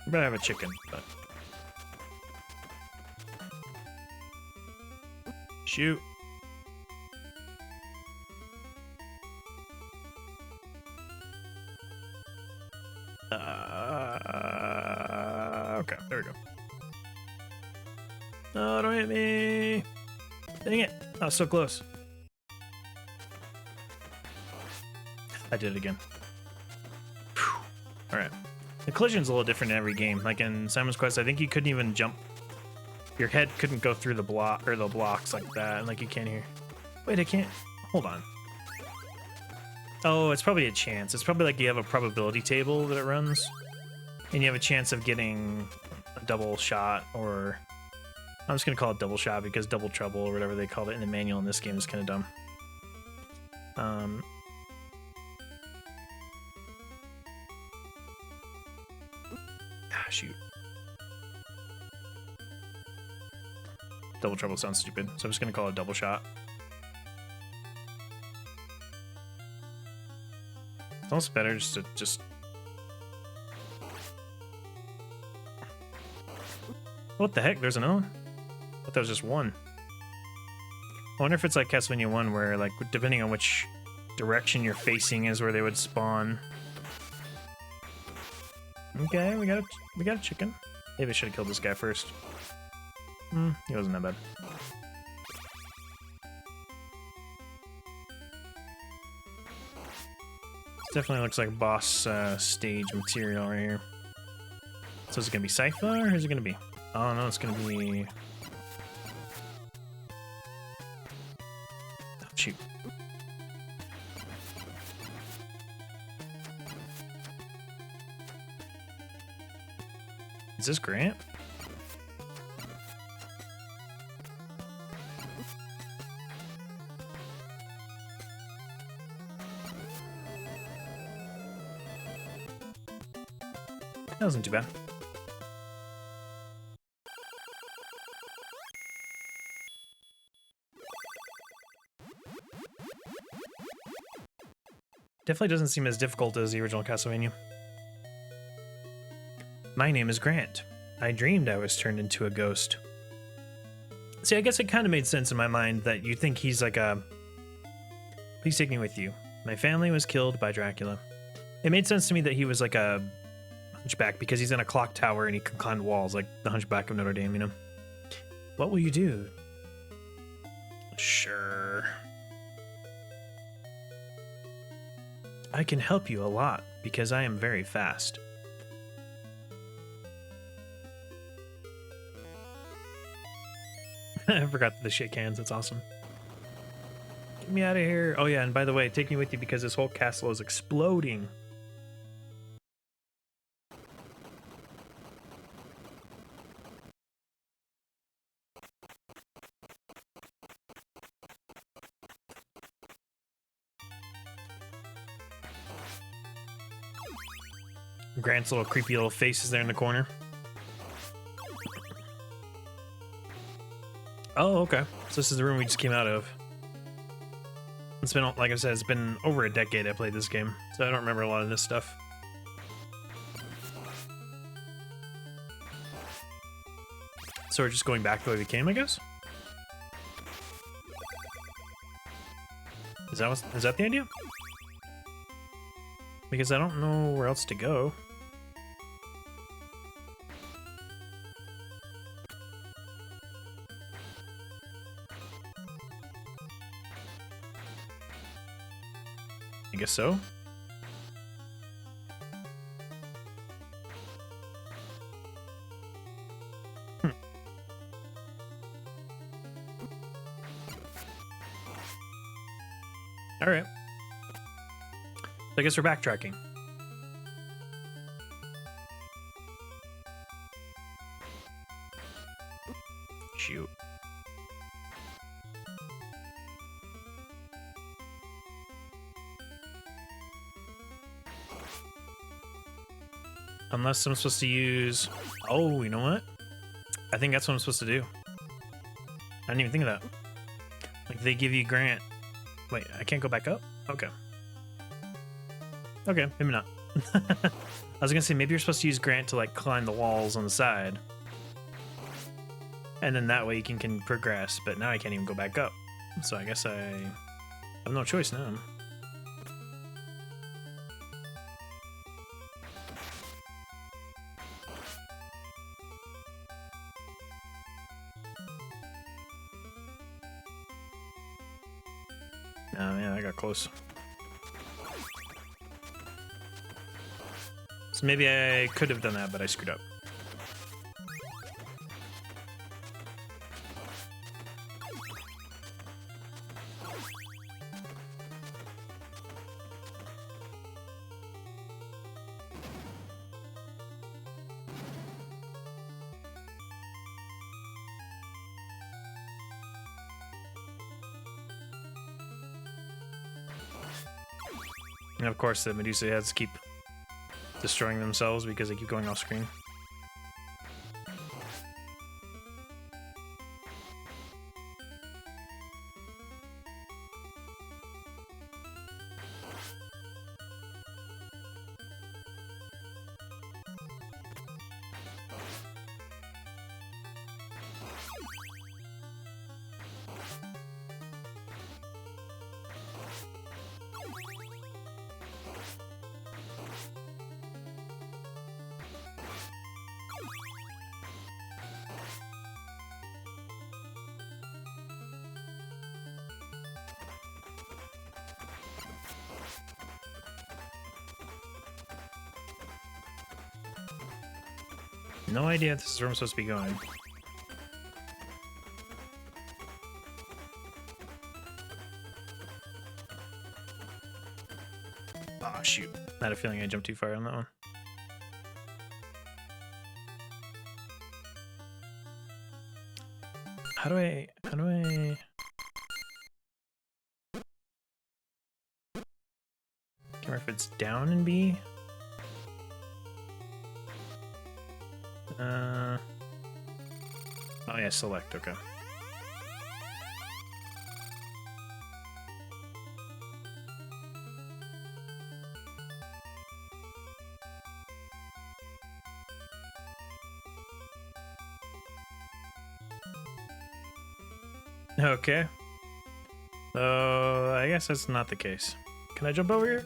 We better have a chicken, but. Shoot. Okay, there we go. No, don't hit me. Dang it. I was so close. I did it again. Alright. The collision's a little different in every game. Like in Simon's Quest, I think you couldn't even jump. Your head couldn't go through the block or the blocks like that, like you can here. Wait, I can't. Hold on. Oh, it's probably a chance. It's probably like you have a probability table that it runs, and you have a chance of getting a double shot, or I'm just gonna call it double shot because double trouble or whatever they called it in the manual in this game is kind of dumb. Shoot. Double trouble sounds stupid, so I'm just gonna call it double shot. It's almost better just to What the heck? There's another one? I thought that was just one. I wonder if it's like Castlevania 1 where like depending on which direction you're facing is where they would spawn. Okay, we got a chicken. Maybe I should have killed this guy first. He wasn't that bad. This definitely looks like boss stage material right here. So is it gonna be Sypha or is it gonna be? Oh no, it's gonna be. Oh, shoot. Is this Grant? That wasn't too bad. Definitely doesn't seem as difficult as the original Castlevania. My name is Grant. I dreamed I was turned into a ghost. See, I guess it kind of made sense in my mind that you think he's like a... Please take me with you. My family was killed by Dracula. It made sense to me that he was like a hunchback because he's in a clock tower and he can climb walls like the Hunchback of Notre Dame, you know? What will you do? Sure. I can help you a lot because I am very fast. I forgot that the shit cans. That's awesome. Get me out of here. Oh yeah, and by the way, take me with you because this whole castle is exploding. Grant's little creepy little face is there in the corner. Oh, okay. So this is the room we just came out of. It's been, like I said, it's been over a decade I played this game, so I don't remember a lot of this stuff. So we're just going back the way we came, I guess? Is that the idea? Because I don't know where else to go. I guess so. All right. I guess we're backtracking. Shoot. Unless I'm supposed to use... Oh, you know what? I think that's what I'm supposed to do. I didn't even think of that. Like, they give you Grant... Wait, I can't go back up? Okay. Okay, maybe not. I was gonna say, maybe you're supposed to use Grant to, like, climb the walls on the side. And then that way you can progress, but now I can't even go back up. So I guess I have no choice now. Oh, yeah, I got close. So maybe I could have done that, but I screwed up. And of course the Medusa heads keep destroying themselves because they keep going off screen. No idea if this is where I'm supposed to be going. Aw, shoot. I had a feeling I jumped too far on that one. How do I can't remember if it's down in B. Oh yeah, select, okay. Okay. So I guess that's not the case. Can I jump over here?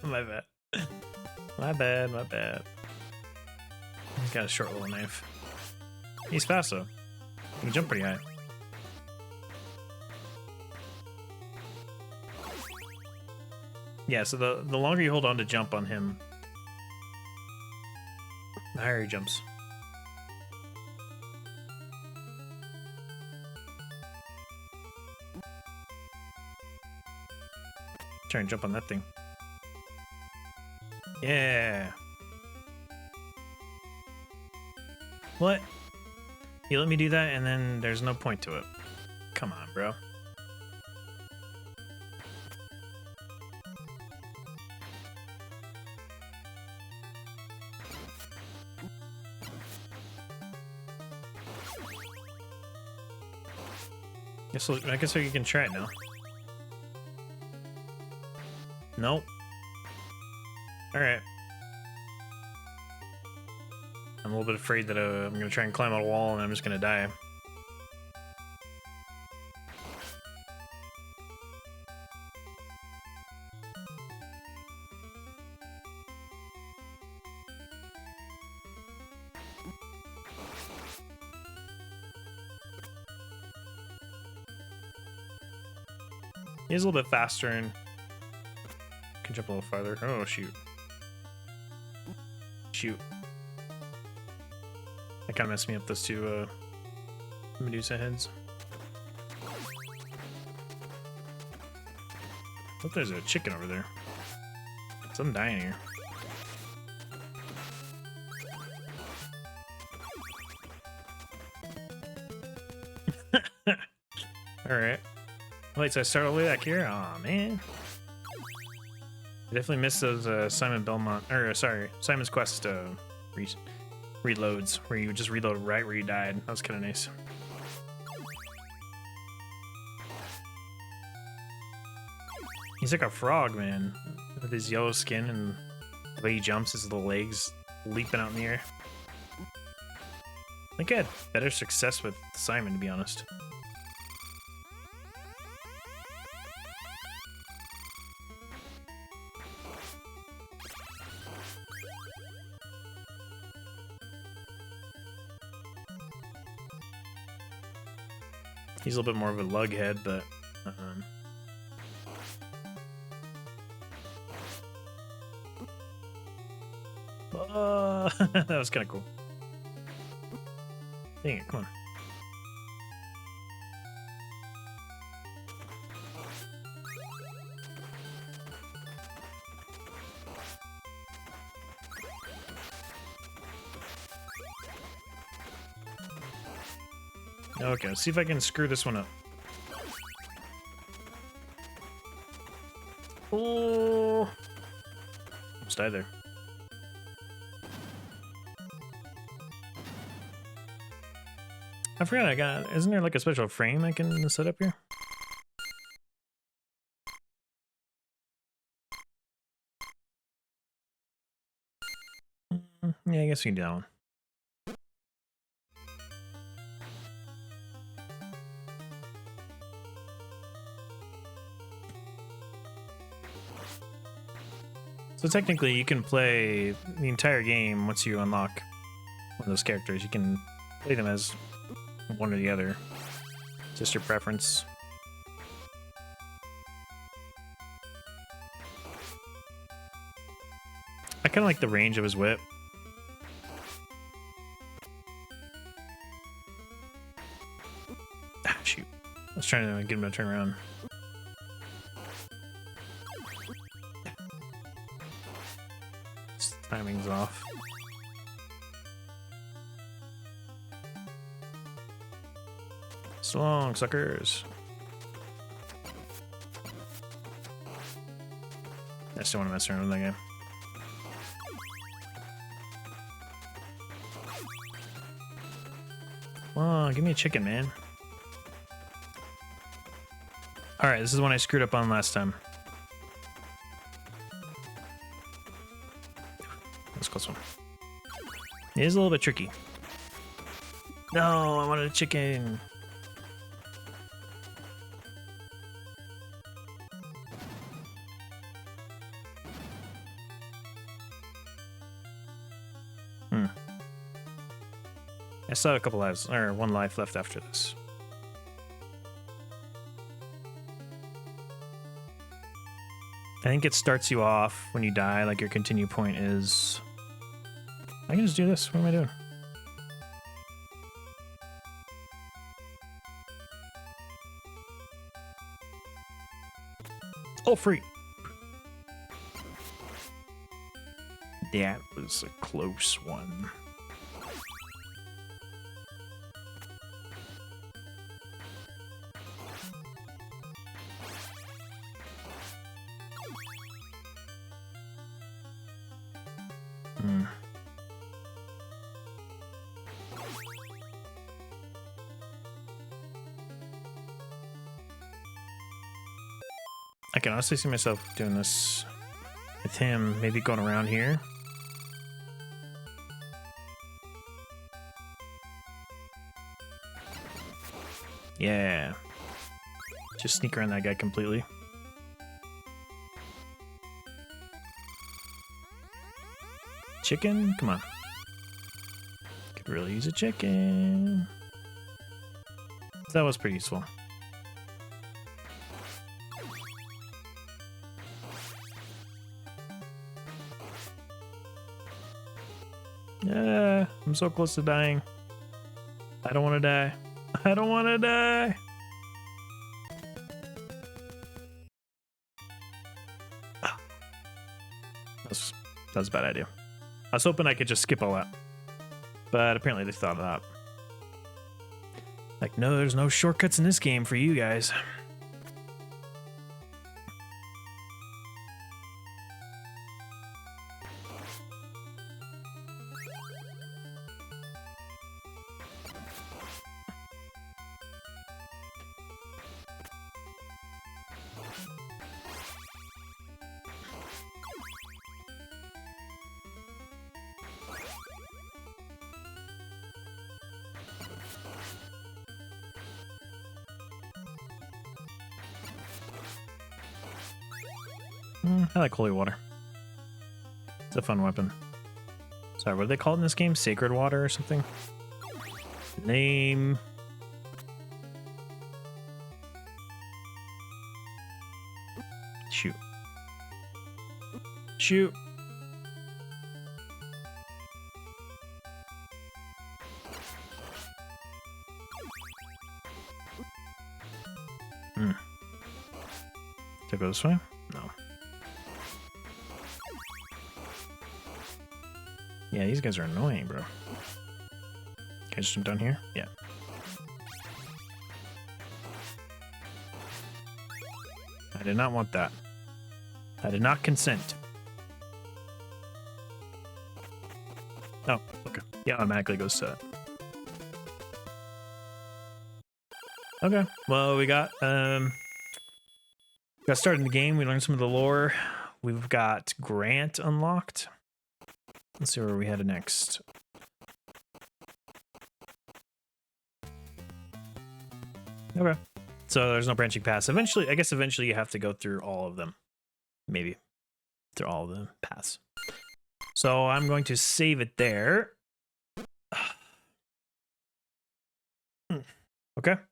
My bad. My bad, my bad. He's got a short little knife. He's fast though. He can jump pretty high. Yeah, so the longer you hold on to jump on him, the higher he jumps. Try and jump on that thing. Yeah. What? You let me do that and then there's no point to it. Come on, bro. I guess you can try it now. Nope. Alright. I'm a little bit afraid that I'm going to try and climb out a wall and I'm just going to die. He's a little bit faster and can jump a little farther. Oh, shoot. Shoot. That kind of messed me up, those two Medusa heads. I thought there's a chicken over there. Something dying here. Alright. Wait, so I start all the way back here? Aw, man. I definitely missed those Simon Belmont, or sorry, Simon's Quest reloads, where you just reload right where you died. That was kind of nice. He's like a frog, man, with his yellow skin and the way he jumps, his little legs leaping out in the air. I think I had better success with Simon, to be honest. He's a little bit more of a lug head, but that was kind of cool. Dang it, come on. Okay, let's see if I can screw this one up. Oh, almost died there. I forgot I got. Isn't there like a special frame I can set up here? Yeah, I guess we can do that one. So technically, you can play the entire game once you unlock one of those characters. You can play them as one or the other. Just your preference. I kind of like the range of his whip. Ah, shoot. I was trying to get him to turn around. Timing's off. So long, suckers. I still want to mess around with that game. Come on, give me a chicken, man. Alright, this is one I screwed up on last time. That's a close one. It is a little bit tricky. No, I wanted a chicken. I still have a couple lives, or one life left after this. I think it starts you off when you die, like your continue point is... I can just do this. What am I doing? Oh, free. That was a close one. I can honestly see myself doing this with him, maybe going around here. Yeah. Just sneak around that guy completely. Chicken? Come on. Could really use a chicken. That was pretty useful. I'm so close to dying. I don't want to die. I don't want to die. That was a bad idea. I was hoping I could just skip all that. But apparently they thought of that. Like, no, there's no shortcuts in this game for you guys. I like holy water. It's a fun weapon. Sorry, what do they call it in this game? Sacred water or something? Name. Shoot. Shoot. To go this way? No. Yeah, these guys are annoying, bro. Can I just jump down here? Yeah. I did not want that. I did not consent. Oh, okay. Yeah, automatically goes to that. Okay, well, we got started in the game. We learned some of the lore. We've got Grant unlocked. Let's see where we headed next. Okay. So there's no branching paths. Eventually, I guess eventually you have to go through all of them. Maybe. Through all of the paths. So I'm going to save it there. Okay.